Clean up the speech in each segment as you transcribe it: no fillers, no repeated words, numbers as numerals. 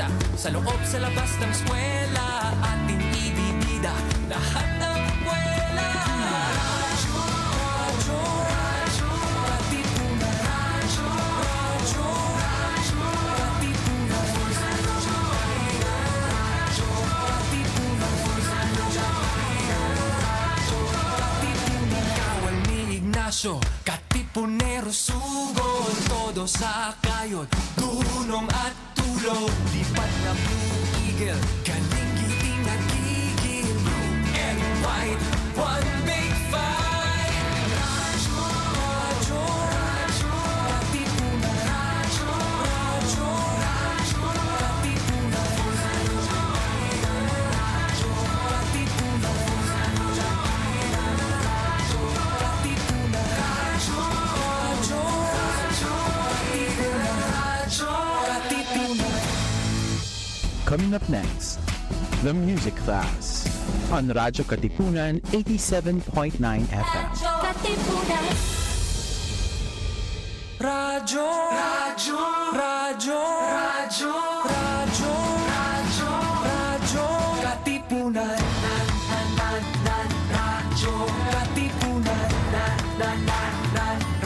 artista, sa loob sa labas ng eskwela, ating ibibida lahat ng kwela. Radyo, radyo, radyo, Katipunan. Radyo, radyo, radyo, Katipunan. Radyo, Katipunan. Katipunan. Kawal ni Ignacio, Katipunero sugod, todo sa kayod, dunong at tulog, lipat na Blue Eagle, kaning giting nagigil, blue and white, one big fight. Radyo, radyo, radyo, Katipunan. Radyo, radyo, radyo, Katipunan. Radyo, Katipunan. Coming up next, the music class on Radyo Katipunan 87.9 FM. Katipunan. Radyo, radyo, radyo, radyo, radyo, radyo, radyo, Katipunan. Radyo, Katipunan.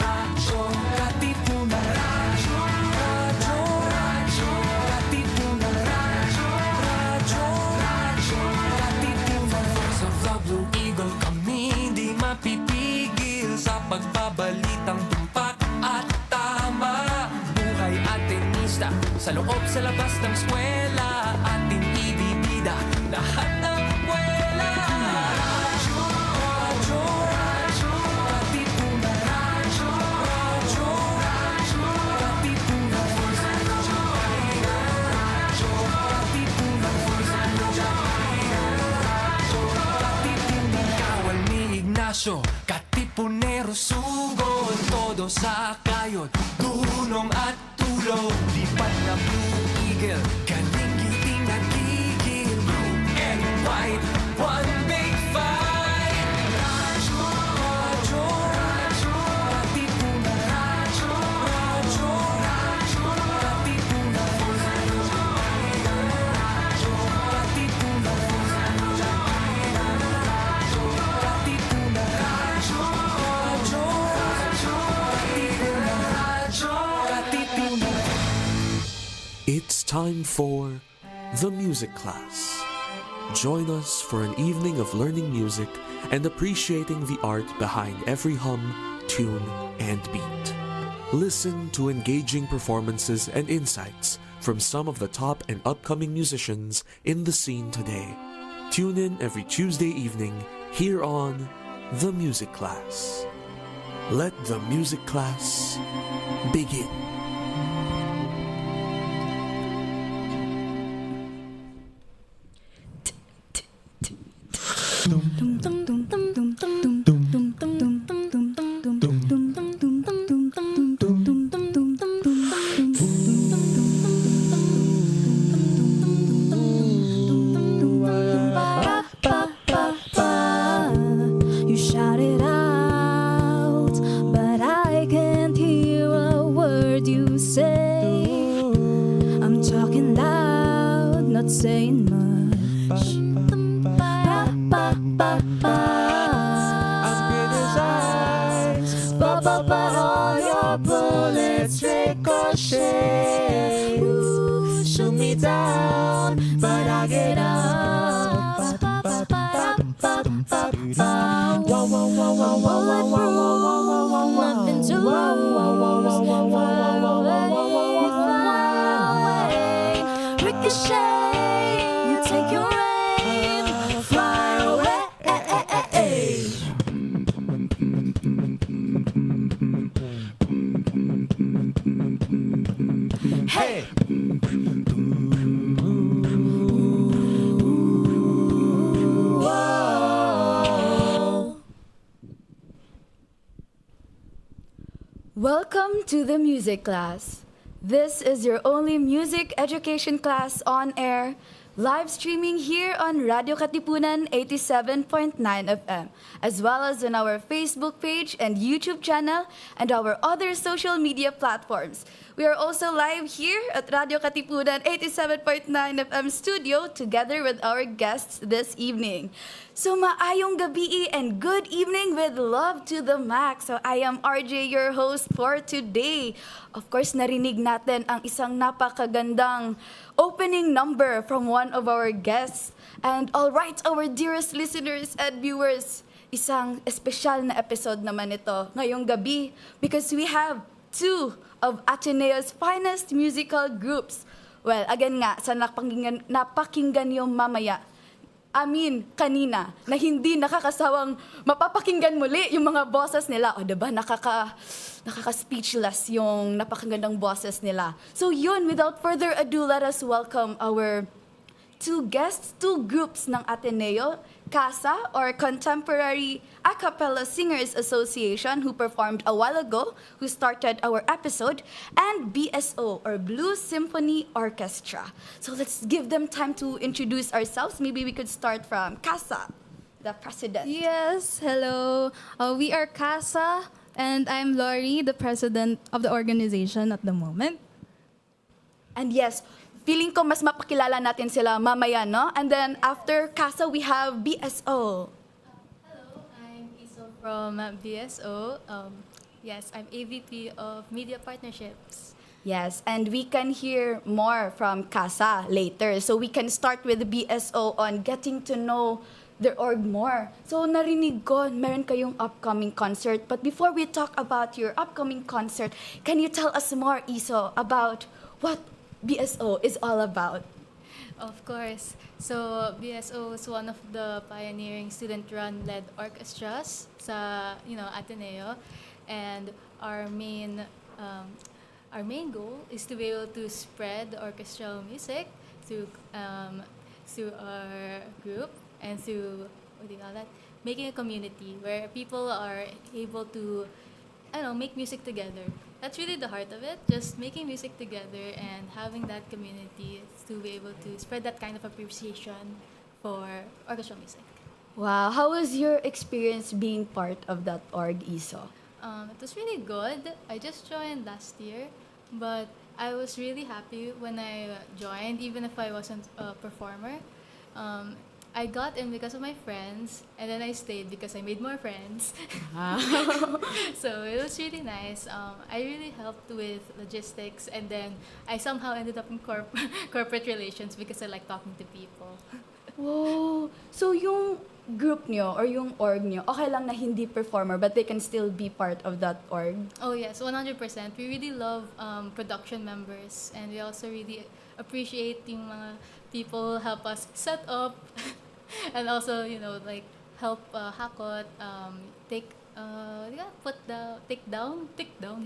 Radyo, Katipunan. Radyo, radyo, radyo, Katipunan. Radyo, radyo, Katipunan. Voice of the Blue Eagle, kami di mapipigil sa pagbabalitang tumpak at tama. Buhay Atenista, sa loob sa labas ng eskwela, ating ibibida lahat ng kwela. Radyo, radyo, radyo, Katipunan. Radyo, radyo, radyo, Katipunan. Radyo, radyo, Katipunan. Radyo, Katipunan. Kawal ni Ignacio, Katipunero sugod, todo sa kayod, dunong at tulog, lipat na Blue Eagle, kaning giting nagigil, blue and white, one big fight. Radyo, radyo, radyo, Katipunan. Radyo, radyo, radyo, Katipunan. Radyo, radyo, Katipunan. Radyo, Katipunan. Radyo, radyo, radyo, Katipunan. It's time for the music class. Join us for an evening of learning music and appreciating the art behind every hum, tune, and beat. Listen to engaging performances and insights from some of the top and upcoming musicians in the scene today. Tune in every Tuesday evening here on The Music Class. Let the music class begin. You shout it out, but I can't hear a word you say. I'm talking loud, not saying much. I'm criticized, but all your bullets ricochet. Shoot me down, but I get up. Nothing to lose. Ricochet, you take your aim, fly away. Hey. Welcome to the music class. This is your only music education class on air, live streaming here on Radyo Katipunan 87.9 FM, as well as on our Facebook page and YouTube channel and our other social media platforms. We are also live here at Radyo Katipunan 87.9 FM studio together with our guests this evening. So maayong gabi and good evening with love to the max. So I am RJ, your host for today. Of course, narinig natin ang isang napakagandang opening number from one of our guests. And all right, our dearest listeners and viewers, isang espesyal na episode naman ito ngayong gabi because we have two of Ateneo's finest musical groups. Well, again nga, sa napakinggan yung mamaya, kanina, na hindi nakakasawang mapapakinggan muli yung mga boses nila. O diba, nakaka-speechless yung napakagandang boses nila. So yun, without further ado, let us welcome our two guests, two groups ng Ateneo, CASA, or Contemporary Acapella Singers Association, who performed a while ago, who started our episode, and BSO, or Blue Symphony Orchestra. So let's give them time to introduce ourselves. Maybe we could start from CASA, the president. Yes, hello. We are CASA, and I'm Lori, the president of the organization at the moment. And yes, feeling ko mas mapakilala natin sila mamaya, no? And then after CASA, we have BSO. Hello, I'm Iso from BSO. Yes, I'm AVP of Media Partnerships. Yes, and we can hear more from CASA later. So we can start with the BSO on getting to know their org more. So narinig ko, meron kayong upcoming concert. But before we talk about your upcoming concert, can you tell us more, Iso, about what BSO is all about? Of course. So BSO is one of the pioneering student-run led orchestras sa Ateneo, and our main goal is to be able to spread orchestral music through our group and through making a community where people are able to make music together. That's really the heart of it, just making music together and having that community to be able to spread that kind of appreciation for orchestral music. Wow, how was your experience being part of that org, Iso? It was really good. I just joined last year, but I was really happy when I joined, even if I wasn't a performer. I got in because of my friends, and then I stayed because I made more friends. So it was really nice. I really helped with logistics, and then I somehow ended up in corporate relations because I like talking to people. Whoa! So yung group nyo or yung org nyo, okay lang na hindi performer but they can still be part of that org? Oh yes, 100%. We really love production members, and we also really appreciate yung mga people help us set up and also help hakot, take down. Take note.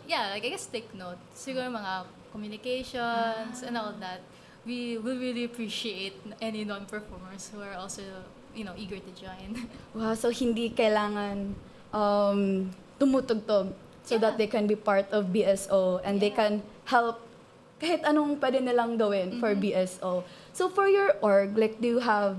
I guess take note. Siguro mga communications and all that. We will really appreciate any non-performers who are also eager to join. Wow, so hindi kailangan tumutugtog so that they can be part of BSO and they can help kahit anong pwede nilang gawin for BSO. So for your org, do you have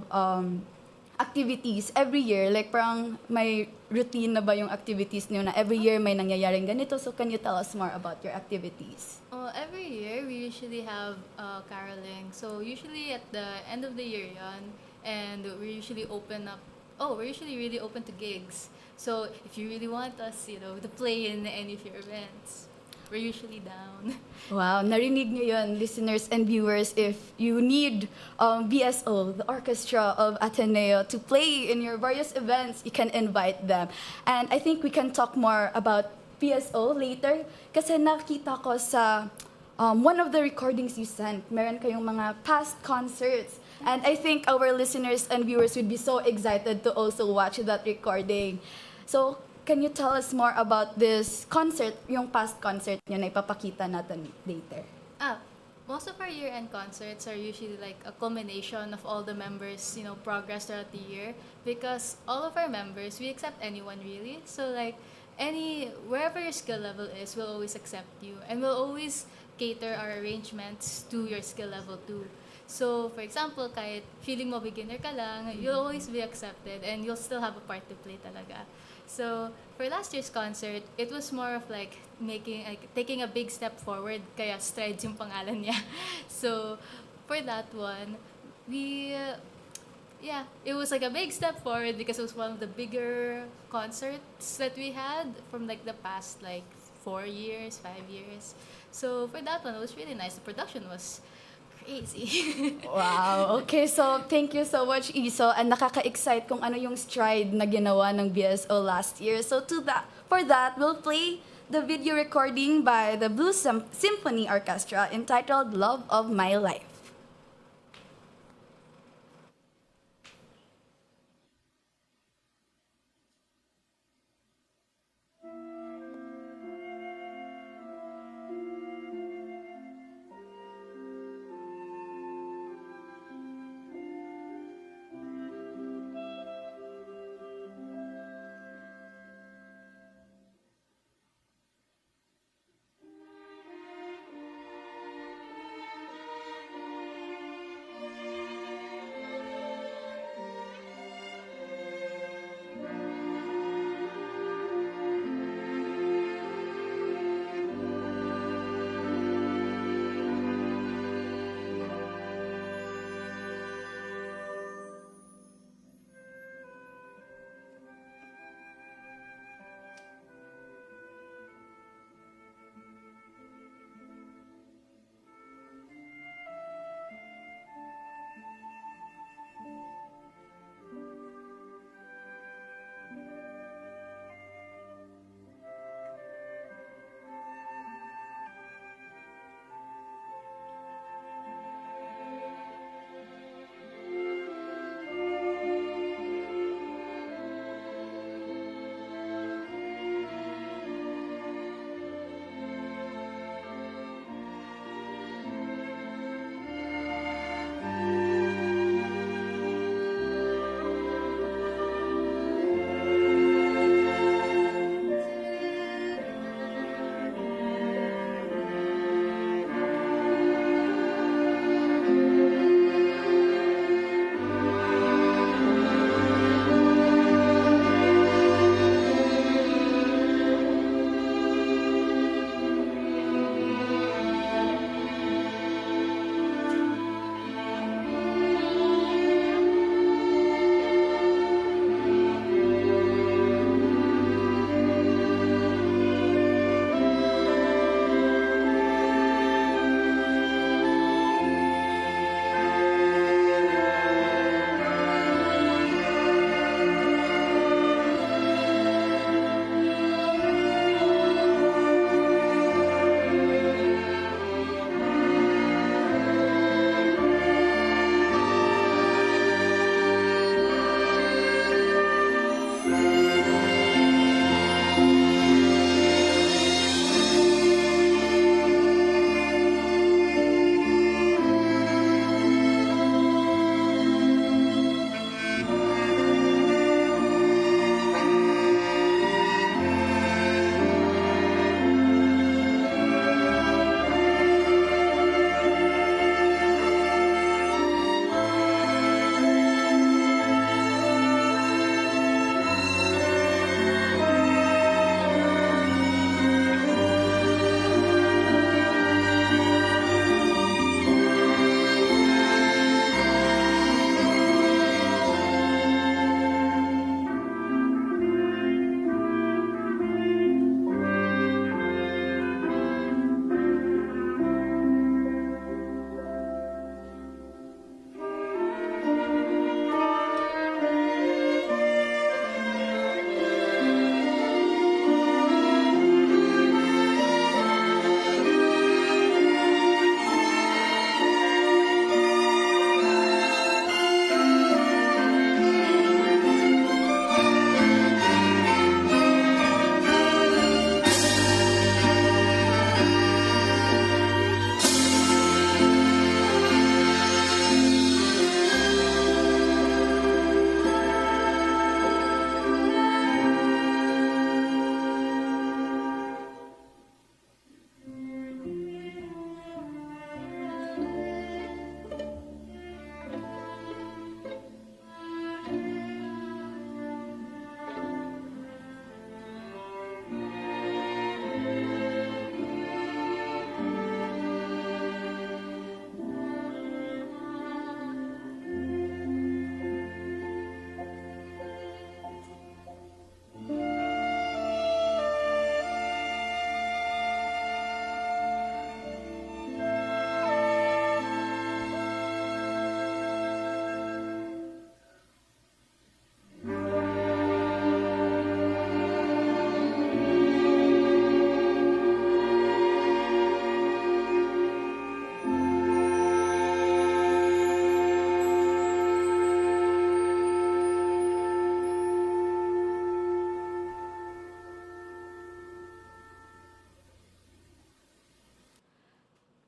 activities every year? Like parang may routine na ba yung activities niyo na every year may nangyayaring ganito? So can you tell us more about your activities? Every year we usually have caroling. So usually at the end of the year yon, and we usually we're usually really open to gigs. So if you really want us, to play in any of your events, we're usually down. Wow, narinig niyo yun, listeners and viewers. If you need BSO, the orchestra of Ateneo, to play in your various events, you can invite them. And I think we can talk more about BSO later kasi nakita ko sa one of the recordings you sent, meron kayong mga past concerts. And I think our listeners and viewers would be so excited to also watch that recording. So, can you tell us more about this concert, yung past concert niyo na ipapakita natin later? Most of our year-end concerts are usually like a culmination of all the members, progress throughout the year. Because all of our members, we accept anyone really. So wherever your skill level is, we'll always accept you. And we'll always cater our arrangements to your skill level too. So, for example, kahit feeling mo beginner ka lang, you'll always be accepted and you'll still have a part to play talaga. So for last year's concert, it was more of like taking a big step forward. Kaya Strides yung pangalan niya. So for that one, we yeah, it was like a big step forward because it was one of the bigger concerts that we had from like the past like 4 years, 5 years. So for that one, it was really nice. The production was crazy. Wow. Okay, so thank you so much, Iso. And nakaka-excite kung ano yung stride na ginawa ng BSO last year. So for that, we'll play the video recording by the Symphony Orchestra entitled Love of My Life.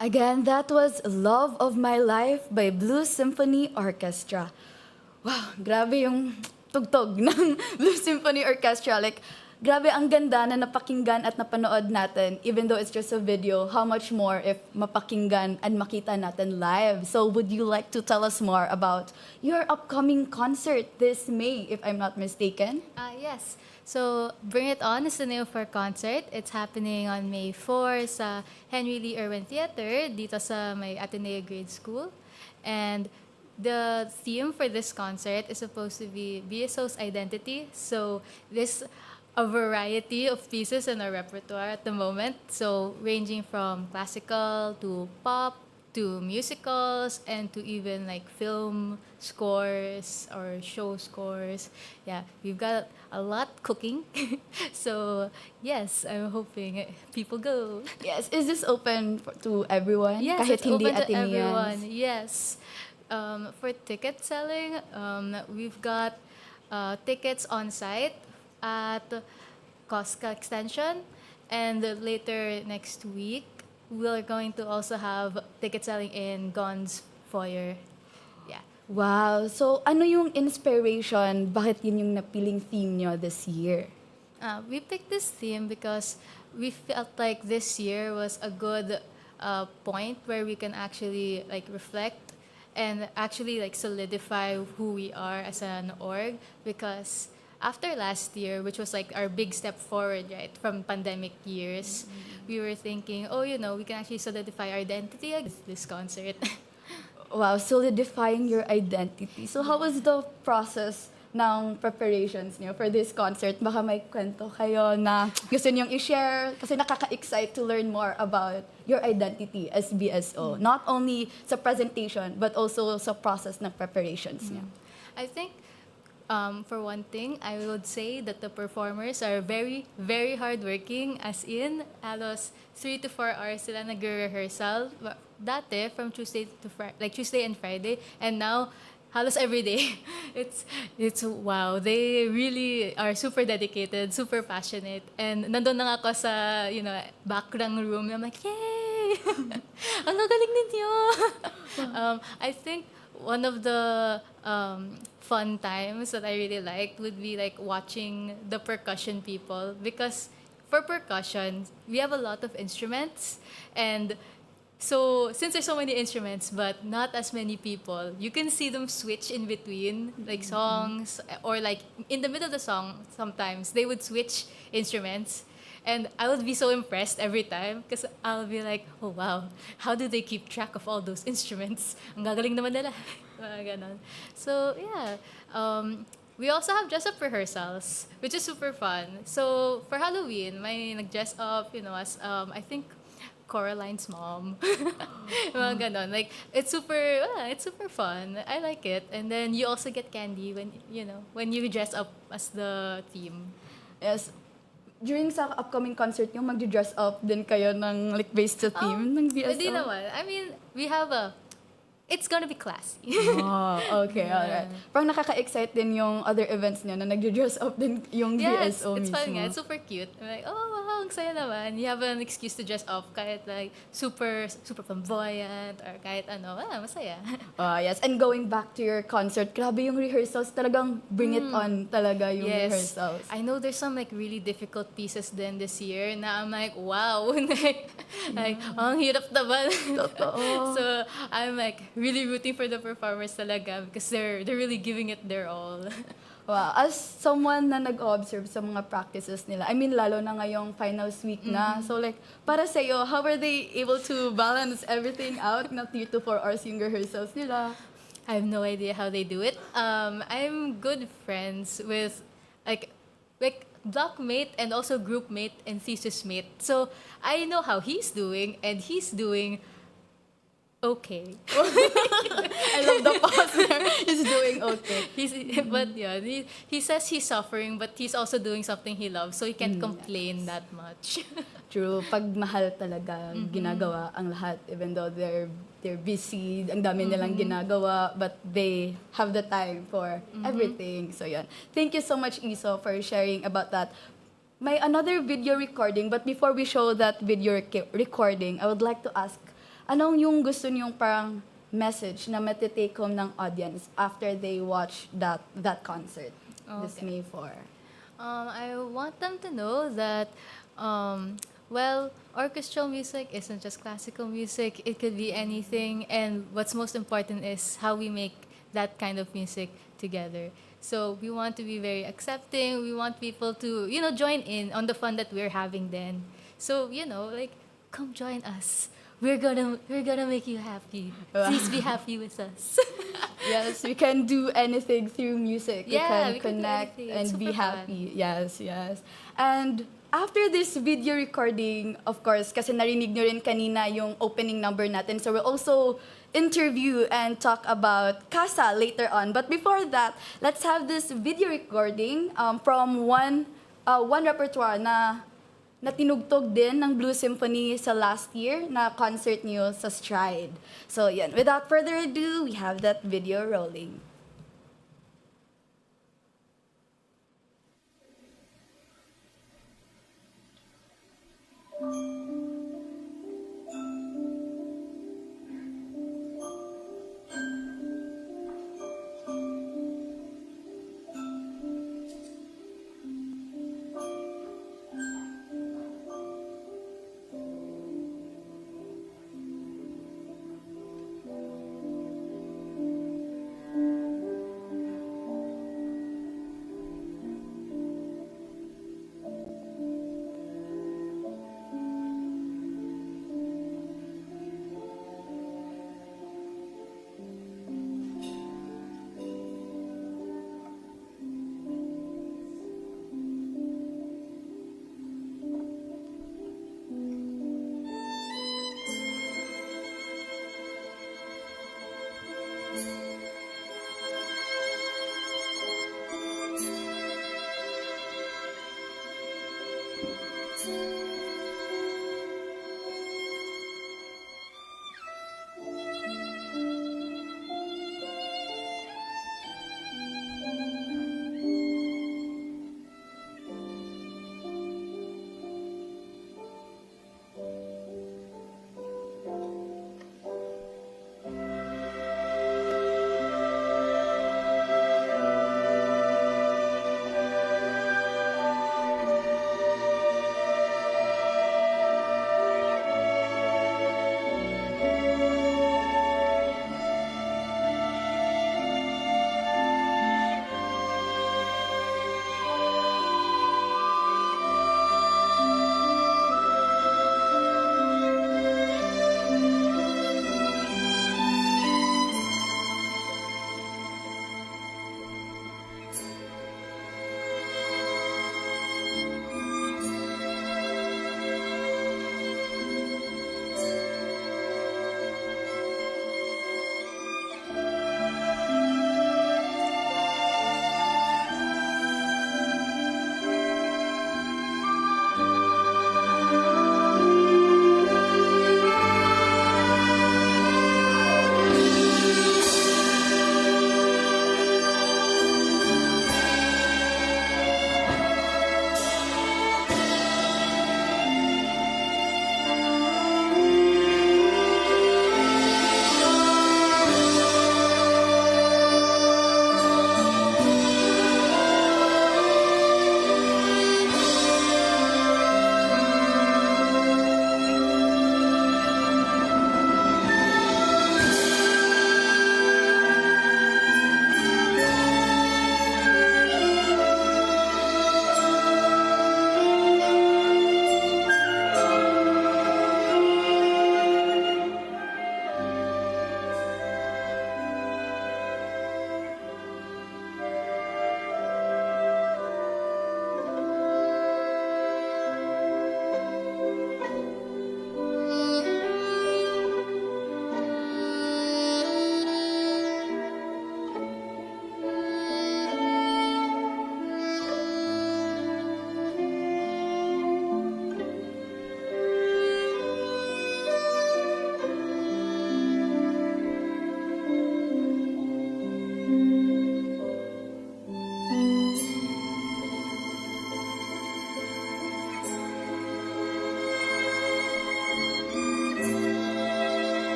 Again, that was Love of My Life by Blue Symphony Orchestra. Wow, grabe yung tugtog ng Blue Symphony Orchestra. Like, grabe ang ganda na napakinggan at napanood natin, even though it's just a video. How much more if mapakinggan and makita natin live? So would you like to tell us more about your upcoming concert this May, if I'm not mistaken? Yes. So, Bring It On is the name of our concert. It's happening on May 4 sa Henry Lee Irwin Theater dito sa may Ateneo Grade School. And the theme for this concert is supposed to be BSO's identity. So, there's a variety of pieces in our repertoire at the moment. So, ranging from classical to pop to musicals and to even like film scores or show scores. Yeah, we've got a lot cooking. So, yes, I'm hoping people go. Yes, is this open to everyone? Yes, Kahit it's hindi open to Ateneans? everyone. Yes. For ticket selling, we've got tickets on site at CASA Extension, and later next week, we're going to also have ticket selling in Gon's Foyer. Yeah. Wow. So, ano yung inspiration? Bakit yun yung napiling theme nyo this year? We picked this theme because we felt like this year was a good point where we can actually like reflect and actually like solidify who we are as an org, because after last year, which was like our big step forward, right, from pandemic years, we were thinking, oh, we can actually solidify our identity with this concert. Wow, solidifying your identity. So, how was the process ng preparations niyo for this concert? Baka may kwento kayo na gusto niyong i-share kasi nakaka-excite to learn more about your identity as BSO. Not only sa presentation, but also sa process ng preparations niyo. I think, for one thing, I would say that the performers are very, very hardworking. As in, halos 3 to 4 hours sila nag-rehearsal. Dati, from Tuesday to Tuesday and Friday. And now, halos every day. It's wow. They really are super dedicated, super passionate. And nandun na nga ako sa, background room. I'm like, yay! Ang gagaling ninyo! I think one of the fun times that I really liked would be like watching the percussion people, because for percussion we have a lot of instruments, and so since there's so many instruments but not as many people, you can see them switch in between like songs, or like in the middle of the song sometimes they would switch instruments. And I would be so impressed every time because I'll be like, oh wow, how do they keep track of all those instruments? Ang gagaling naman nila. Mga ganon. So yeah, we also have dress-up rehearsals, which is super fun. So for Halloween, may nag-dress up, as I think Coraline's mom. Mga ganon. Like it's super fun. I like it. And then you also get candy when you dress up as the theme. Yes. During sa upcoming concert nyo, mag-dress up din kayo ng like based sa theme ng BSO? Hindi naman. I mean, we have it's gonna be classy. Oh, okay, alright. Parang nakaka-excite din yung other events niya na nag-dress up din yung Yes, BSO it's mismo. fun nga. It's super cute. I'm like, oh wow, ang saya naman. You have an excuse to dress up kahit like super flamboyant or kahit masaya. Yes, and going back to your concert, grabe yung rehearsals, talagang bring it on talaga yung rehearsals. I know there's some like really difficult pieces then this year na I'm like, wow, like ang hirap naman. Totoo. So I'm like really rooting for the performers talaga because they're really giving it their all. Wow, as someone na nag-observe sa mga practices nila, I mean, lalo na ngayong finals week na. So like, para sa'yo, how are they able to balance everything out? Na 3 to 4 hours yung rehearsals nila. I have no idea how they do it. I'm good friends with like blockmate and also groupmate and thesis mate. So I know how he's doing, and he's doing okay. I love the pause there. He's doing okay. But yeah, he says he's suffering, but he's also doing something he loves, so he can't complain that much. True. Pag mahal talaga, ginagawa ang lahat, even though they're busy, ang dami nilang ginagawa, but they have the time for everything. So yun. Thank you so much, Iso, for sharing about that. May another video recording, but before we show that video recording, I would like to ask anong yung gusto niyong parang message na matitake home ng audience after they watch that concert this Okay. May 4? I want them to know that, well, orchestral music isn't just classical music. It could be anything, and what's most important is how we make that kind of music together. So we want to be very accepting. We want people to, join in on the fun that we're having then. So, like, come join us. We're gonna make you happy. Please be happy with us. Yes, we can do anything through music. Yeah, we we can can do connect anything. and It's be super fun. happy. Yes, yes. And after this video recording, of course, kasi narinig nyo rin kanina yung opening number natin. So we'll also interview and talk about CASA later on. But before that, let's have this video recording from one repertoire na tinugtog din ng Blue Symphony sa last year na concert niyo sa Stride. So yan, without further ado, we have that video rolling.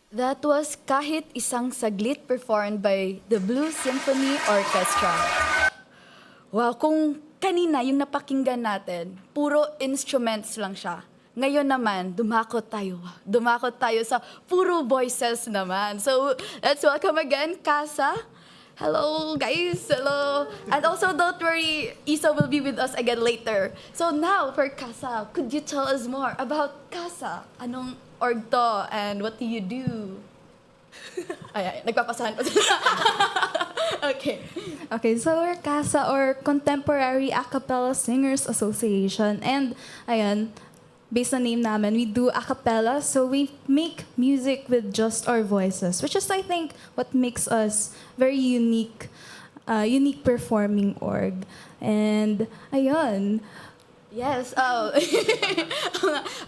That was Kahit Isang Saglit performed by the Blue Symphony Orchestra. Wow, kung kanina yung napakinggan natin, puro instruments lang siya. Ngayon naman, dumakot tayo sa puro voices naman. So, let's welcome again, CASA. Hello, guys. Hello. And also, don't worry, Isa will be with us again later. So now, for CASA, could you tell us more about CASA? Anong org to and what do you do? Ay, nagpapasahan pa sila. Okay. Okay, so we're CASA or Contemporary Acapella Singers Association. And ayan, based on name namin, we do acapella. So we make music with just our voices, which is I think what makes us very unique performing org. And ayun. Yes,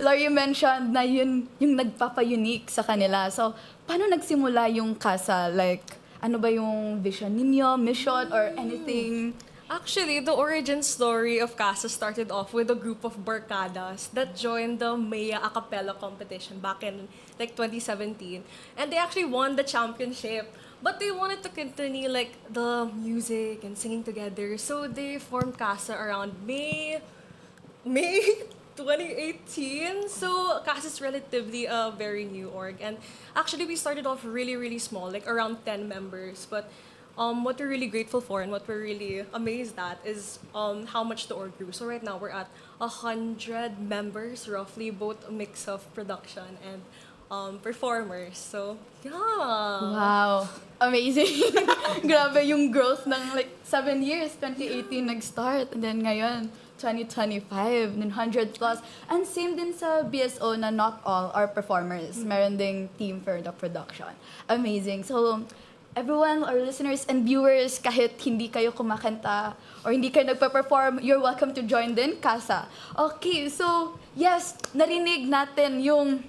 Laurie mentioned na yun yung nagpapa-unique sa kanila. So, paano nagsimula yung CASA? Like, ano ba yung vision ninyo, mission, or anything? Actually, the origin story of CASA started off with a group of barkadas that joined the Maya Acapella competition back in like 2017. And they actually won the championship. But they wanted to continue like the music and singing together. So they formed CASA around May 2018. So CASA is relatively a very new org. And actually, we started off really, really small, like around 10 members. But what we're really grateful for and what we're really amazed at is how much the org grew. So right now, we're at 100 members, roughly, both a mix of production and performers. So, yeah. Wow. Amazing. Grabe yung growth ng like 7 years. 2018 nag-start. And then ngayon, 2025, then 100 plus. And same din sa BSO na not all are performers. Meron ding team for the production. Amazing. So, everyone, our listeners and viewers, kahit hindi kayo kumakanta or hindi kayo nagpa-perform, you're welcome to join din CASA. Okay, so, yes, narinig natin yung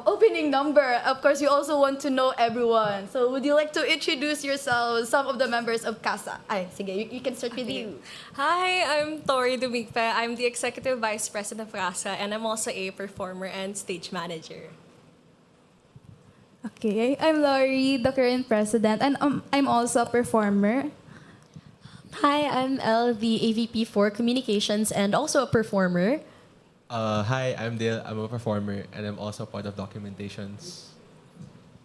opening number. Of course, you also want to know everyone. So, would you like to introduce yourselves, some of the members of CASA? Ay, sige, you can start with you. Hi, I'm Tori Dumigpe. I'm the Executive Vice President of CASA, and I'm also a performer and stage manager. Okay, I'm Laurie, the current president, and I'm also a performer. Hi, I'm Elle, the AVP for Communications and also a performer. Hi, I'm Dale. I'm a performer and I'm also part of documentations.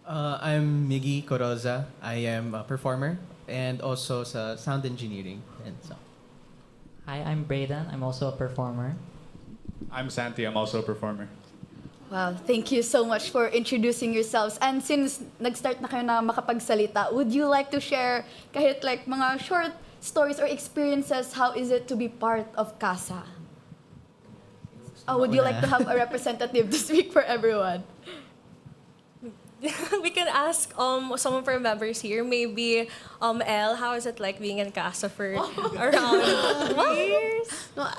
I'm Miggy Coroza. I am a performer and also sa sound engineering. And so. Hi, I'm Brayden. I'm also a performer. I'm Santi. I'm also a performer. Wow, thank you so much for introducing yourselves. And since nag-start na kayo na makapagsalita, would you like to share kahit like mga short stories or experiences, how is it to be part of CASA? Would you like to have a representative to speak for everyone? We can ask some of our members here. Maybe Elle, how is it like being in CASA for around 3 years? No,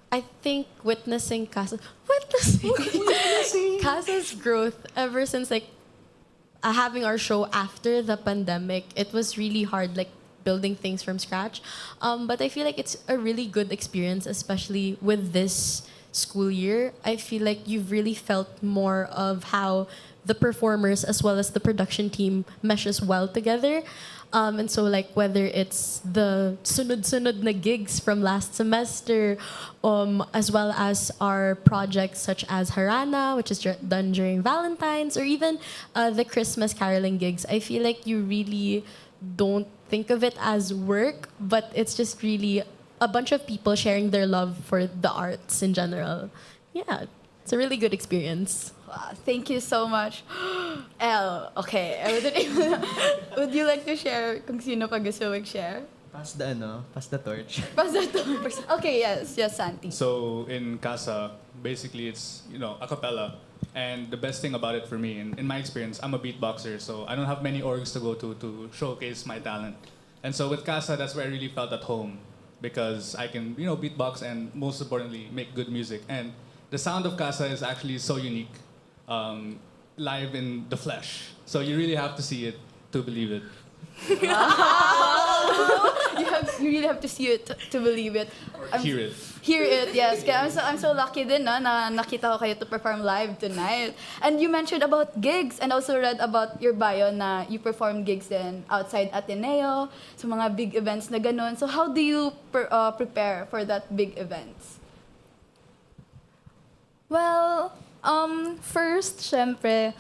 I think witnessing CASA's growth ever since like having our show after the pandemic, it was really hard, like building things from scratch. But I feel like it's a really good experience, especially with this school year. I feel like you've really felt more of how the performers as well as the production team meshes well together. And so like whether it's the sunod-sunod na gigs from last semester, as well as our projects such as Harana, which is done during Valentine's, or even the Christmas caroling gigs, I feel like you really don't think of it as work, but it's just really a bunch of people sharing their love for the arts in general. Yeah, it's a really good experience. Wow, thank you so much. Elle, okay. Would you like to share kung sino pa gusto mag-share? Pass the torch. Pass the torch. Okay, yes, Santi. So in CASA, basically it's, a cappella. And the best thing about it for me, in my experience, I'm a beatboxer, so I don't have many orgs to go to showcase my talent. And so with CASA, that's where I really felt at home, because I can, beatbox and most importantly, make good music. And the sound of CASA is actually so unique, live in the flesh. So you really have to see it to believe it. Wow! you really have to see it to believe it. Hear it. Hear it, yes. Kaya I'm so lucky din na nakita ko kayo to perform live tonight. And you mentioned about gigs and also read about your bio na you perform gigs din outside Ateneo, sa mga big events na ganun. So how do you prepare for that big events? Well, first, syempre,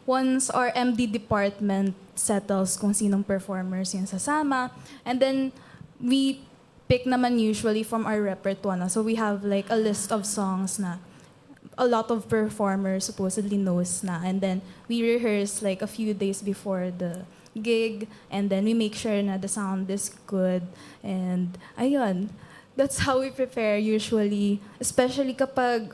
once our MD department settles kung sinong performers yung sasama, and then we pick naman usually from our repertoire na. So we have like a list of songs na a lot of performers supposedly knows na, and then we rehearse like a few days before the gig, and then we make sure na the sound is good, and ayun. That's how we prepare usually. Especially kapag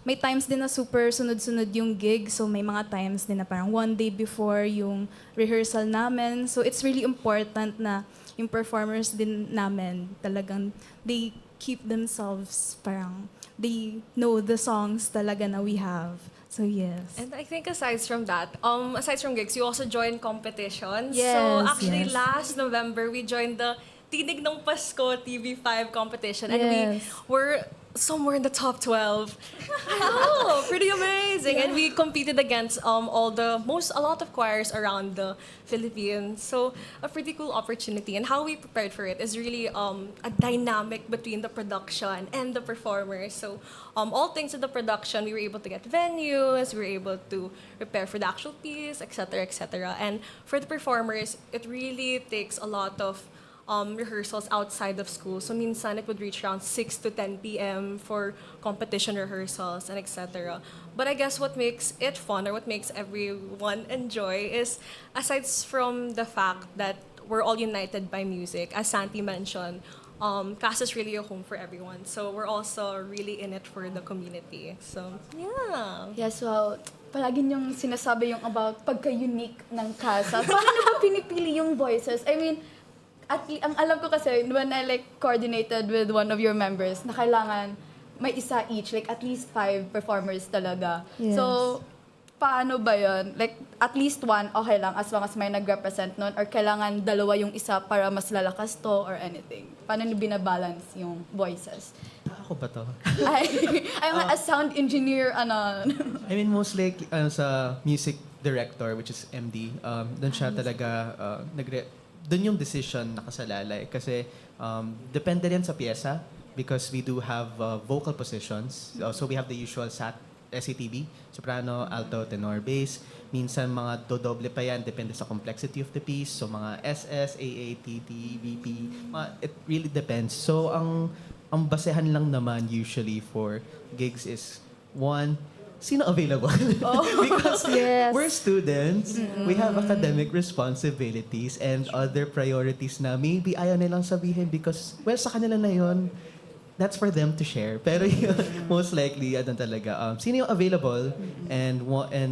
may times din na super sunod-sunod yung gig. So may mga times din na parang one day before yung rehearsal namin. So it's really important na yung performers din namin talagang they keep themselves parang they know the songs talaga na we have. So yes. And I think aside from that, aside from gigs, you also join competitions. Yes, so actually yes. last November, we joined the Tinig ng Pasko TV5 competition, and Yes. we were somewhere in the top 12. Oh, pretty amazing. And we competed against a lot of choirs around the Philippines. So a pretty cool opportunity. And how we prepared for it is really a dynamic between the production and the performers. So all things in the production, we were able to get venues, we were able to prepare for the actual piece, etc., etc. And for the performers, it really takes a lot of rehearsals outside of school. So minsan it would reach around 6 to 10 p.m. for competition rehearsals and etc. But I guess what makes it fun or what makes everyone enjoy is, aside from the fact that we're all united by music, as Santi mentioned, CASA is really a home for everyone. So we're also really in it for the community. So yeah. Yes, well, palagi niyong sinasabi yung about pagka-unique ng CASA. Paano niyo ba pinipili yung voices? I mean, ang alam ko kasi, when I coordinated with one of your members, na kailangan may isa each, at least 5 performers talaga. Yes. So, paano ba yun? At least one, okay lang, as long as may nag-represent nun, or kailangan dalawa yung isa para mas lalakas to, or anything? Paano niyo binabalance yung voices? Ako ba to? I'm a sound engineer, I mean, most likely, sa music director, which is MD, doon siya talaga doon yung decision nakasalalay. Kasi depende rin sa pyesa, because we do have vocal positions. So we have the usual SATB, soprano, alto, tenor, bass. Minsan mga dodoble pa yan, depende sa complexity of the piece. So mga SS, AA, TT, BP, it really depends. So ang basehan lang naman usually for gigs is, one, sino available? Because we're students, we have academic responsibilities and other priorities na maybe ayaw nilang sabihin because, well, sa kanila na yun, that's for them to share. Pero yun, most likely, talaga, sino yung available? And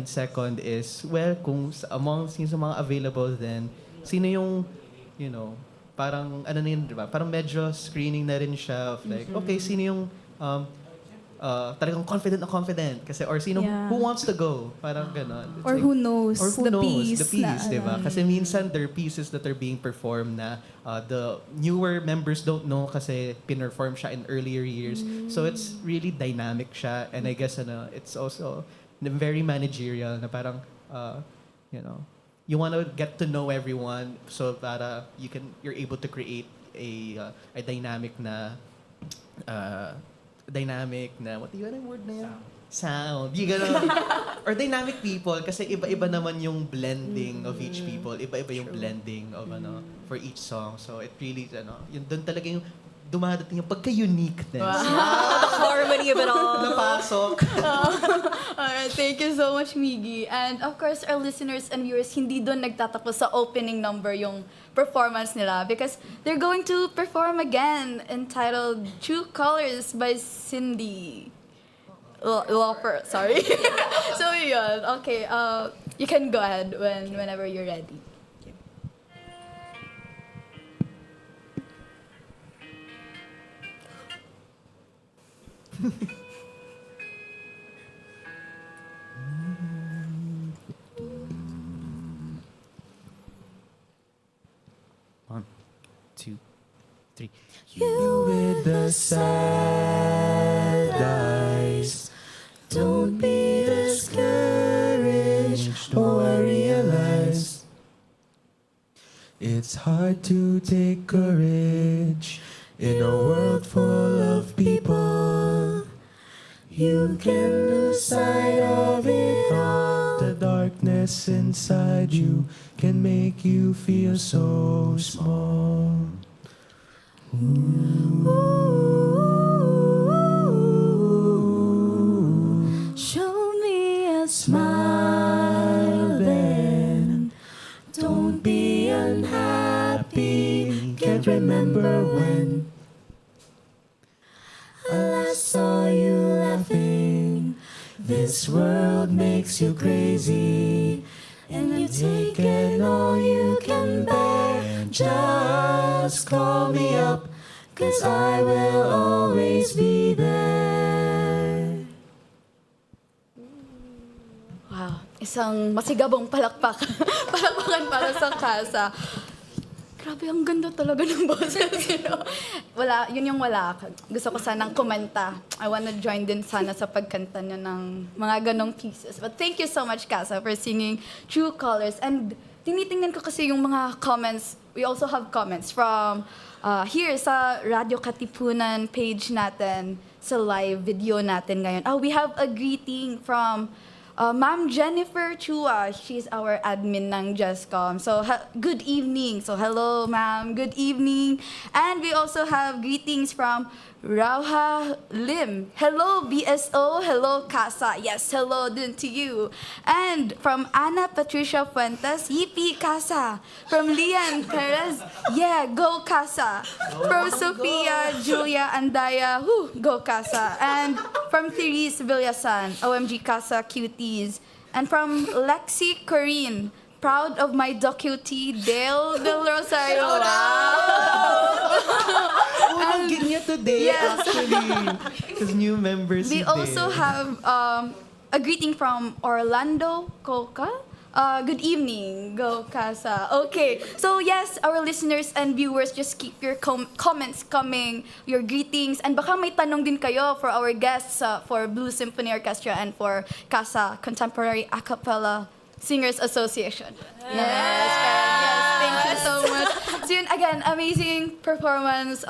second is, well, kung among sino sa mga available, then sino yung, parang, ano na yun, diba? Parang medyo screening na rin siya of okay, sino yung, talagang confident kasi, or sino who wants to go, parang ganon. It's Or who knows the piece, na, diba? Kasi minsan there are pieces that are being performed na the newer members don't know kasi pinerform siya in earlier years. So it's really dynamic siya, and I guess it's also very managerial na parang you want to get to know everyone so para you're able to create a dynamic na what do you want word na yan? Sound. You gonna, or dynamic people kasi iba-iba naman yung blending of each people. Iba-iba yung blending of for each song. So it really yun doon talaga yung dumadating yung pagka-uniqueness. The harmony of it all. Napasok. Alright, thank you so much, Miggy. And of course, our listeners and viewers, hindi doon nagtatapos sa opening number yung performance nila because they're going to perform again entitled True Colors by Cindy Lauper. Sorry. So yun, okay, you can go ahead whenever you're ready. 3. You with the sad eyes. Don't be discouraged. Oh, I realize it's hard to take courage in a world full of people. You can lose sight of it all. The darkness inside you can make you feel so small. Show me a smile then. Don't be unhappy. Can't remember when I last saw you laughing. This world makes you crazy, and you've taken all you can bear. Just call me up, 'cause I will always be there. Wow, isang masigabong palakpak. Palakpakan para sa CASA. Grabe, ang ganda talaga ng boses. Wala, yun yung wala. Gusto ko sanang kumanta. I wanna join din sana sa pagkanta niya ng mga ganong pieces. But thank you so much, CASA, for singing True Colors. And tinitingnan ko kasi yung mga comments. We also have comments from here sa Radyo Katipunan page natin, sa live video natin ngayon. Oh, we have a greeting from Ma'am Jennifer Chua. She's our admin ng JustCom. So, good evening. So, hello, ma'am. Good evening. And we also have greetings from Rauha Lim. Hello, BSO. Hello, CASA. Yes, hello din to you. And from Ana Patricia Fuentes, yippee, CASA. From Lian Perez, yeah, go, CASA. From Sophia Julia Andaya, go, CASA. And from Therese Villasan, OMG CASA Cuties. And from Lexi Corinne, proud of my docu-T, Dale Del Rosario. Unang gig niya today, Yes. actually. Because new members We also have a greeting from Orlando Coca. Good evening, go CASA. Okay, so yes, our listeners and viewers, just keep your comments coming, your greetings, and baka may tanong din kayo for our guests for Blue Symphony Orchestra and for CASA Contemporary Acapella Singers Association. Yes, thank you so much. So yun, again, amazing performance,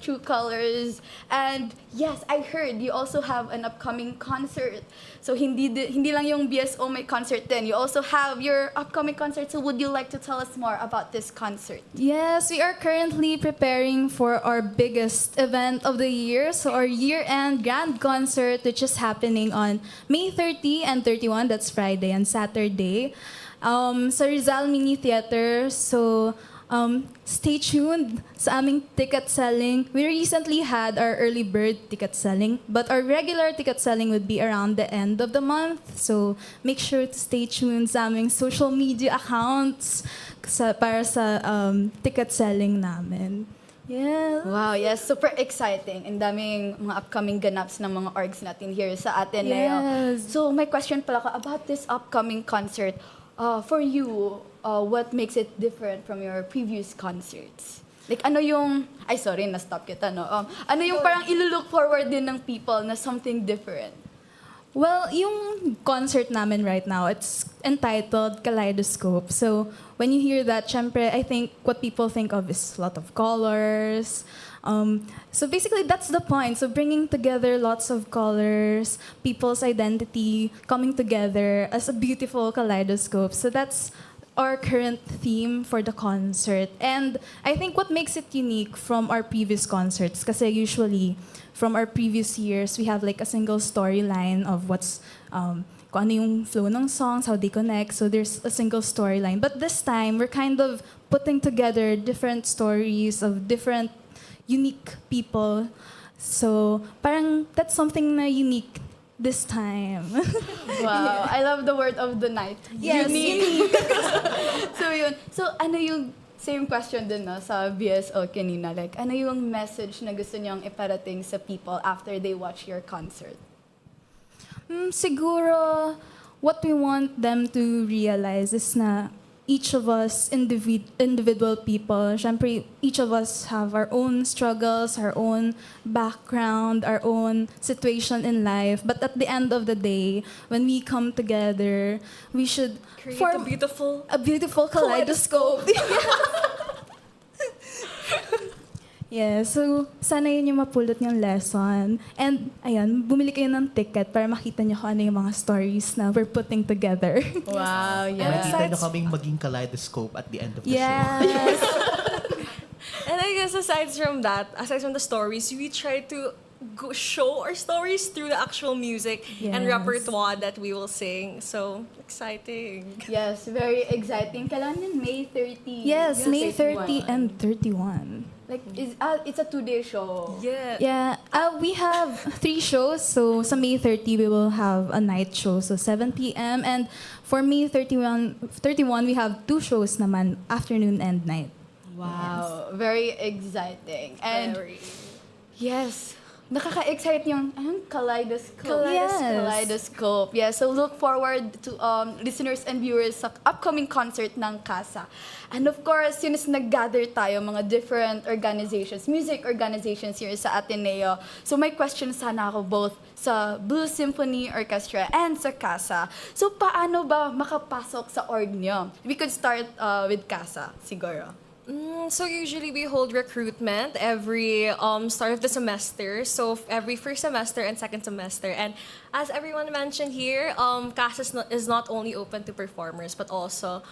True Colors. And yes, I heard you also have an upcoming concert. So hindi lang yung BSO may concert din. You also have your upcoming concert. So would you like to tell us more about this concert? Yes, we are currently preparing for our biggest event of the year. So our year-end grand concert, which is happening on May 30 and 31. That's Friday and Saturday. Sa Rizal Mini Theater. So stay tuned sa aming ticket selling. We recently had our early bird ticket selling, but our regular ticket selling would be around the end of the month. So make sure to stay tuned sa aming social media accounts para sa ticket selling namin. Yeah. Wow, yes, super exciting. Ang daming mga upcoming ganaps ng mga orgs natin here sa Ateneo. Yes. So my question pala about this upcoming concert. For you, what makes it different from your previous concerts? Like, ano yung... Ay, sorry, na-stop kita, no? Ano yung parang ilulook forward din ng people na something different? Well, yung concert namin right now, it's entitled Kaleidoscope. So, when you hear that, syempre, I think what people think of is a lot of colors. So basically, that's the point. So bringing together lots of colors, people's identity, coming together as a beautiful kaleidoscope. So that's our current theme for the concert. And I think what makes it unique from our previous concerts, kasi usually from our previous years, we have like a single storyline of what's, kung ano yung flow ng songs, how they connect. So there's a single storyline. But this time, we're kind of putting together different stories of different unique people. So parang that's something na unique this time. Wow, I love the word of the night. Yes, unique. So yun. So ano yung same question din no, sa BSO kanina? Like, ano yung message na gusto niyong iparating sa people after they watch your concert? Siguro, what we want them to realize is na each of us individual people, syempre, each of us have our own struggles, our own background, our own situation in life. But at the end of the day, when we come together, we should Create form a beautiful kaleidoscope. Yeah, so sana yun yung mapulot niyong lesson. And ayun, bumili kayo ng ticket para makita niyo kung ano yung mga stories na we're putting together. Wow, yeah. Makikita nyo kaming maging kaleidoscope at the end of the show. Yes. And I guess aside from the stories, we try to show our stories through the actual music and Yes. repertoire that we will sing. So, exciting. Yes, very exciting. Kailan yun? May 30. Yes, May 30 31. and 31. Like, it's a 2-day show. Yeah. Yeah, we have 3 shows. So sa May 30, we will have a night show, so 7 p.m. And for May 31, we have 2 shows naman, afternoon and night. Wow, very exciting. And yes, nakaka-excite yung kaleidoscope. Yes. Kaleidoscope. Yeah, so look forward to listeners and viewers sa upcoming concert ng CASA. And of course, yun is nag-gather tayo mga different organizations, music organizations here sa Ateneo. So may questions sana ako both sa Blue Symphony Orchestra and sa CASA. So paano ba makapasok sa org nyo? We could start with CASA, siguro. So usually we hold recruitment every start of the semester. So every first semester and second semester. And as everyone mentioned here, CASA is not only open to performers but also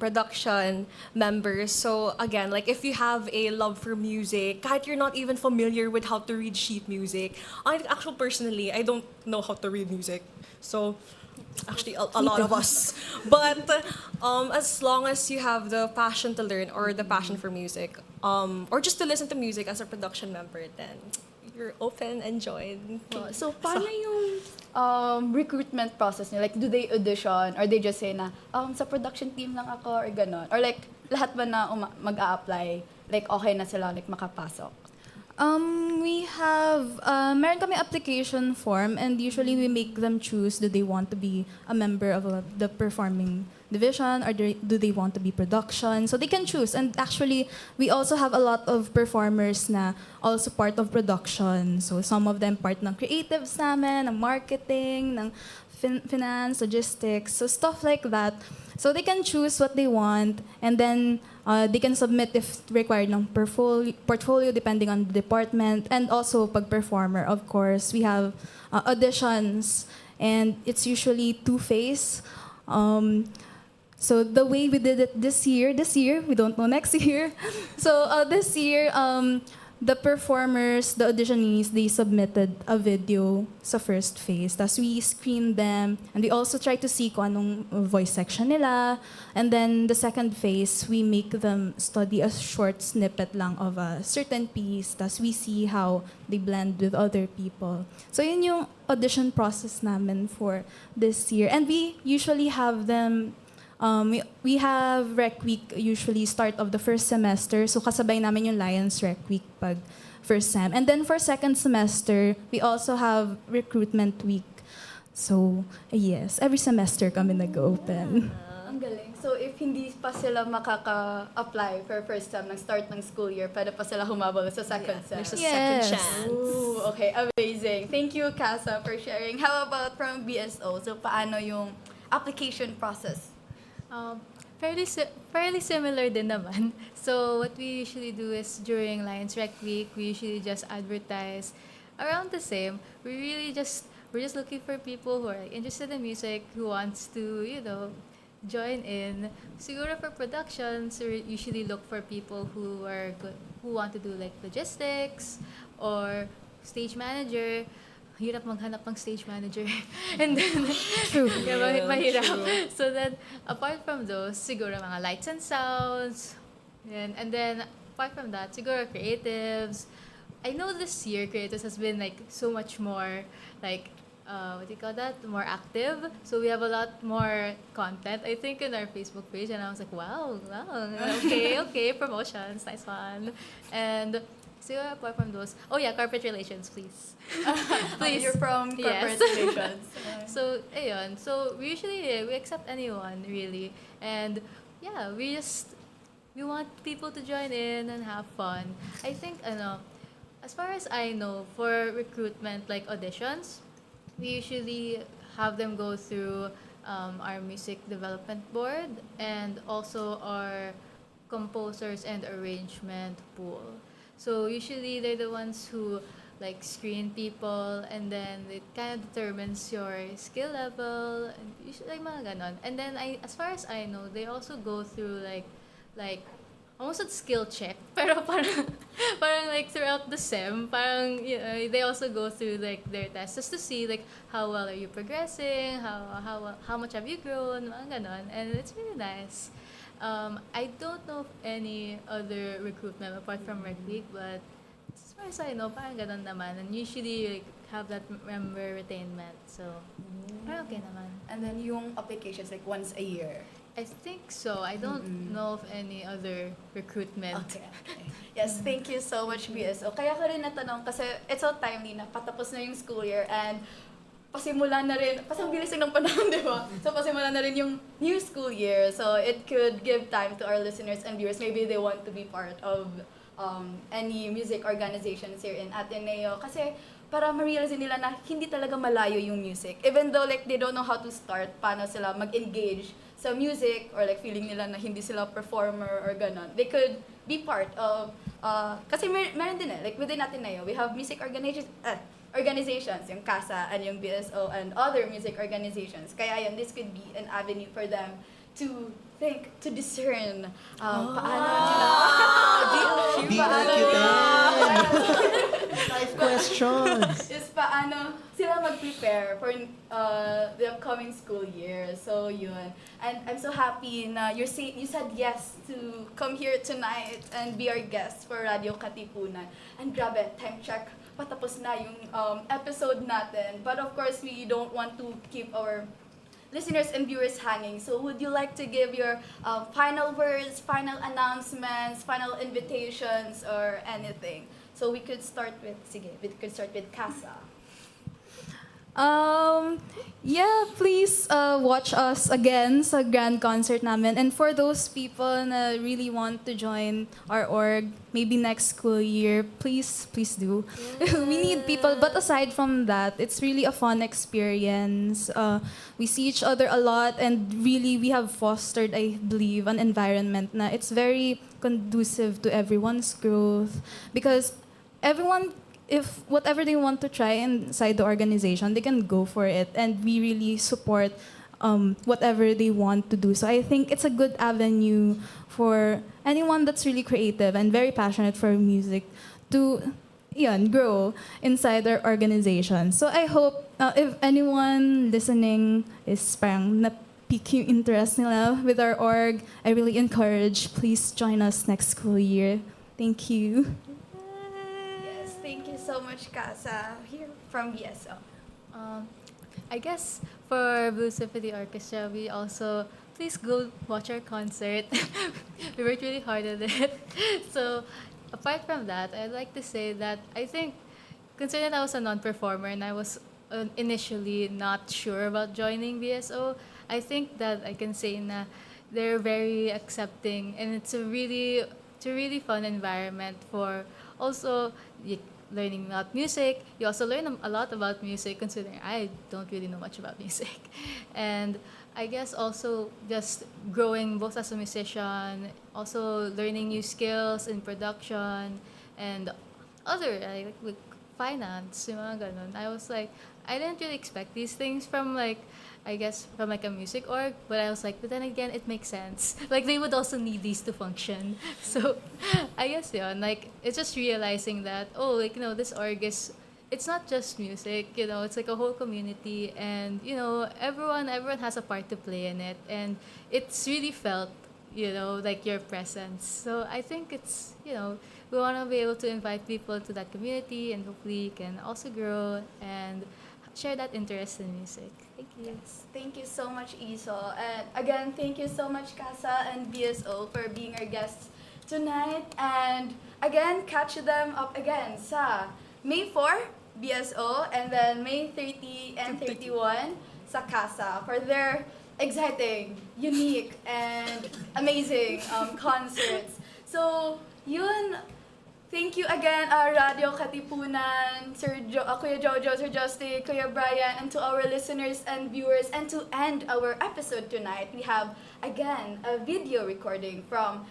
production members. So again, like if you have a love for music, kahit you're not even familiar with how to read sheet music. Actually, personally, I don't know how to read music. So actually a lot of us, but as long as you have the passion to learn or the passion for music, or just to listen to music as a production member, then you're open and join. So paano yung recruitment process niyo? Like, do they audition or they just say na sa production team lang ako or ganon? Or like lahat ba na mag-a-apply, like okay na sila like makapasok? We have, meron kami application form, and usually we make them choose, do they want to be a member of the performing division or do they want to be production? So they can choose. And actually, we also have a lot of performers na also part of production. So some of them part ng creatives namin, ng marketing, ng finance, logistics, so stuff like that. So they can choose what they want, and then they can submit if required ng portfolio depending on the department, and also pag performer, of course, we have auditions, and it's usually 2-phase. So the way we did it this year, we don't know next year. So this year, the performers, the auditionees, they submitted a video sa first phase. Tapos we screened them, and we also try to see kung anong voice section nila. And then the second phase, we make them study a short snippet lang of a certain piece. Tapos we see how they blend with other people. So yun yung audition process namin for this year. And we usually have them we have Rec Week usually start of the first semester. So kasabay namin yung Lions Rec Week pag first sem. And then for second semester, we also have Recruitment Week. So yes, every semester kami nag-open. Ang galing. So if hindi pa sila makaka-apply for first sem ng start ng school year, pwede pa sila humabol sa second sem. There's a second chance. Ooh, okay, amazing. Thank you, CASA, for sharing. How about from BSO? So paano yung application process? Fairly similar din naman. So what we usually do is during Lions Rec Week, we usually just advertise around the same. We're just looking for people who are interested in music, who wants to, join in. Siguro for productions, we usually look for people who are good, who want to do like logistics or stage manager. Hirap maghanap ng stage manager. And then, mahirap. So then, apart from those, siguro mga lights and sounds. And then, apart from that, siguro creatives. I know this year, creatives has been like so much more, like, what do you call that? More active. So we have a lot more content, I think, in our Facebook page. And I was like, wow. Okay, promotions, nice one. And siguro apart from those, corporate relations, please. Please. You're from corporate relations. So, ayun. So, we usually, we accept anyone, really. And yeah, we want people to join in and have fun. I think as far as I know, for recruitment like auditions, we usually have them go through our music development board and also our composers and arrangement pool. So usually they're the ones who like screen people, and then it kind of determines your skill level and usually like mga ganon. And then as far as I know, they also go through like almost a skill check, pero parang like throughout the sem, parang they also go through like their tests just to see like how well are you progressing, how much have you grown, mga ganon. And it's really nice. I don't know of any other recruitment apart from Rec Week, but as far as I know, parang ganon naman. And usually like have that member retainment. So, parang okay naman. And then yung applications like once a year. I think so. I don't know of any other recruitment. Okay. Yes, thank you so much, BSO. Kaya ko rin natanong kasi it's so timely na patapos na yung school year and pasimula na rin, pasang bilis ng panahon, di ba? So pasimula na rin yung new school year. So it could give time to our listeners and viewers. Maybe they want to be part of any music organizations here in Ateneo. Kasi para ma-realize nila na hindi talaga malayo yung music. Even though like they don't know how to start, paano sila mag-engage sa music or like feeling nila na hindi sila performer or ganon. They could be part of, kasi meron din like within Ateneo, we have music organizations, yung CASA and yung BSO and other music organizations. Kaya yun, this could be an avenue for them to think, to discern paano Life questions! is paano sila mag-prepare for the upcoming school year. So yun. And I'm so happy na you said yes to come here tonight and be our guest for Radio Katipunan. And grabe, time check, patapos na yung episode natin. But of course, we don't want to keep our listeners and viewers hanging. So would you like to give your final words, final announcements, final invitations, or anything? So we could start with CASA. Yeah, please watch us again sa grand concert namin. And for those people na really want to join our org, maybe next school year, please do. We need people. But aside from that, it's really a fun experience. We see each other a lot, and really we have fostered, I believe, an environment na it's very conducive to everyone's growth, because everyone, if whatever they want to try inside the organization, they can go for it, and we really support whatever they want to do. So I think it's a good avenue for anyone that's really creative and very passionate for music to grow inside their organization. So I hope if anyone listening is parang na-pique yung interest nila with our org, I really encourage, please join us next school year. Thank you. Thank you so much, CASA, here from BSO. I guess for Blue Symphony Orchestra, we also please go watch our concert. We worked really hard at it. So apart from that, I'd like to say that I think, considering I was a non-performer and I was initially not sure about joining BSO, I think that I can say na they're very accepting, and it's a really fun environment for also learning about music. You also learn a lot about music, considering I don't really know much about music. And I guess also just growing both as a musician, also learning new skills in production, and other like finance, yung mga ganun. I was like, I didn't really expect these things from I guess from a music org, but I was like, but then again, it makes sense. Like they would also need these to function. So I guess it's just realizing that this org it's not just music, it's like a whole community, and everyone has a part to play in it, and it's really felt like your presence. So I think it's we want to be able to invite people to that community, and hopefully can also grow and share that interest in music. Thank you. Yes, thank you so much, Iso. And again, thank you so much, CASA and BSO, for being our guests tonight. And again, catch them up again sa May 4, BSO, and then May 30 and 31 sa CASA for their exciting, unique, and amazing concerts. So, yun, thank you again, Radyo Katipunan, Kuya Jojo, Sir Justy, Kuya Brian, and to our listeners and viewers. And to end our episode tonight, we have, again, a video recording from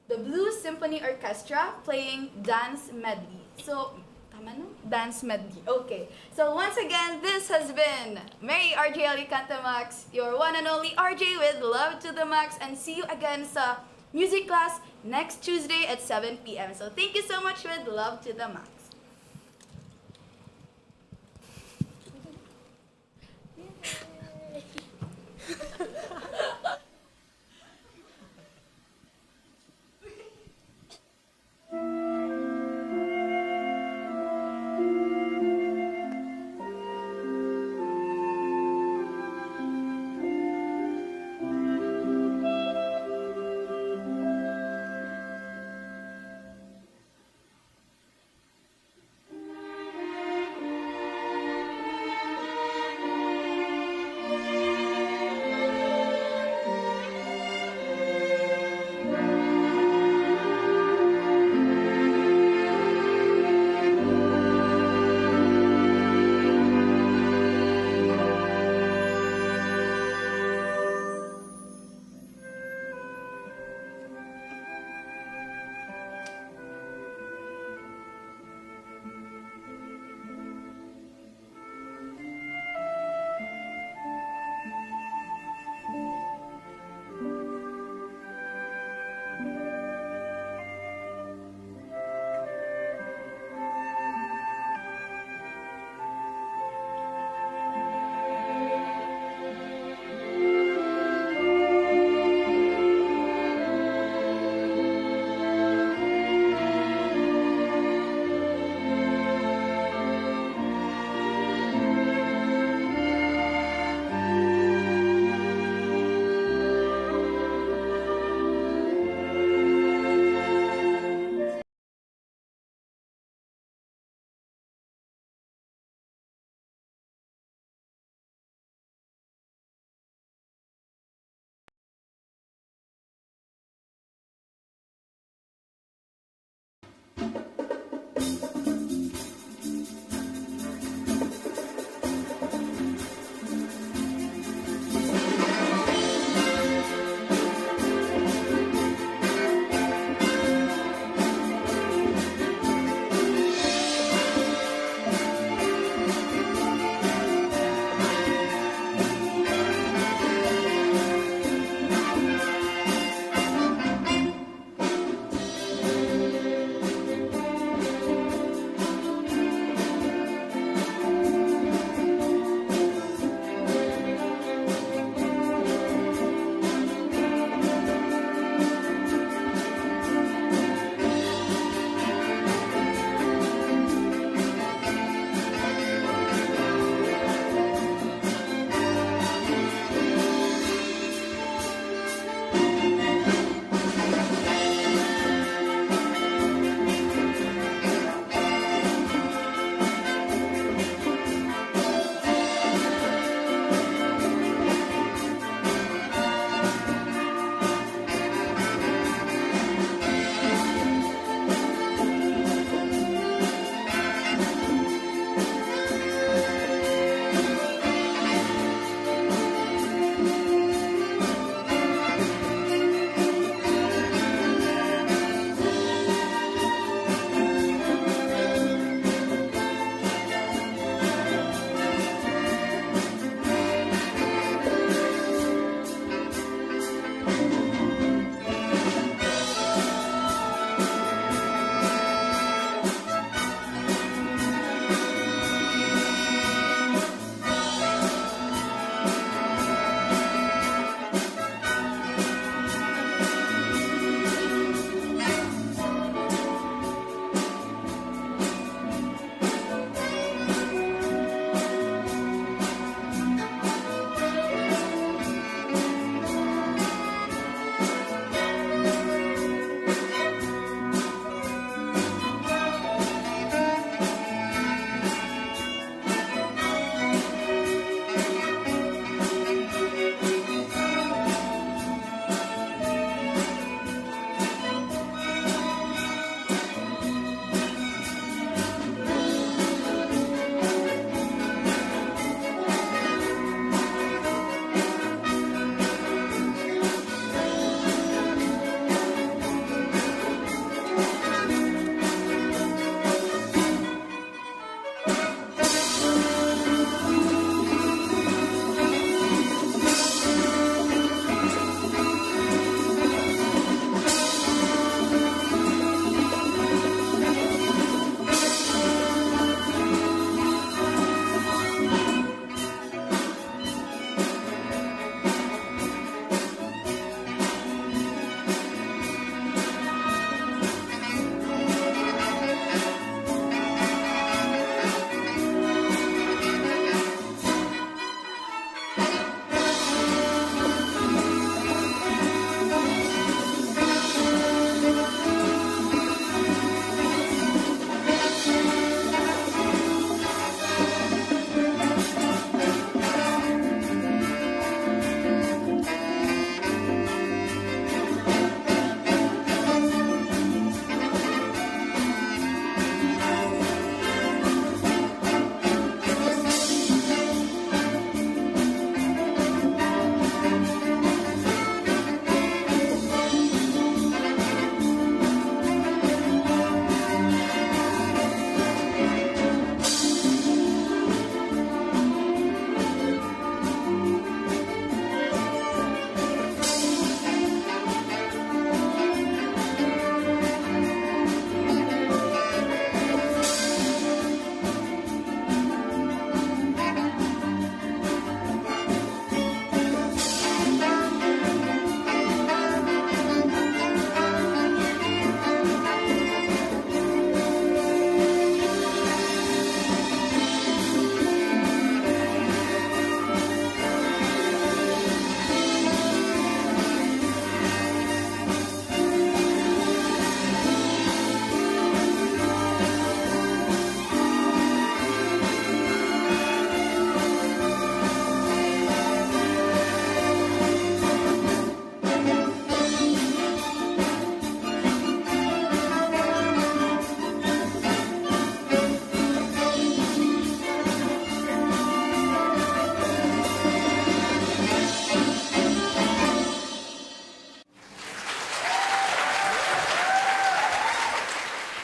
the Blues Symphony Orchestra playing Dance Medley. So, tama no? Dance Medley. Okay. So, once again, this has been Mary RJ Alicante Max, your one and only RJ with Love to the Max, and see you again sa music class next Tuesday at 7 p.m. So, thank you so much with Love to the Max.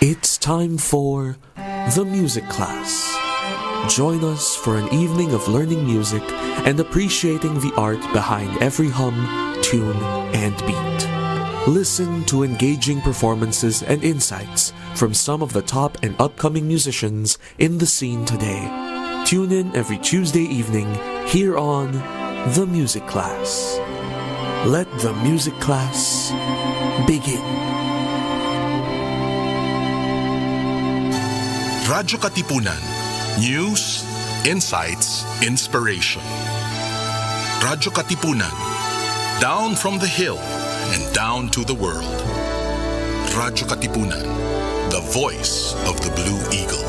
It's time for the music class. Join us for an evening of learning music and appreciating the art behind every hum, tune, and beat. Listen to engaging performances and insights from some of the top and upcoming musicians in the scene today. Tune in every Tuesday evening here on The Music Class. Let the music class begin. Radyo Katipunan. News, insights, inspiration. Radyo Katipunan. Down from the hill and down to the world. Radyo Katipunan. The voice of the Blue Eagle.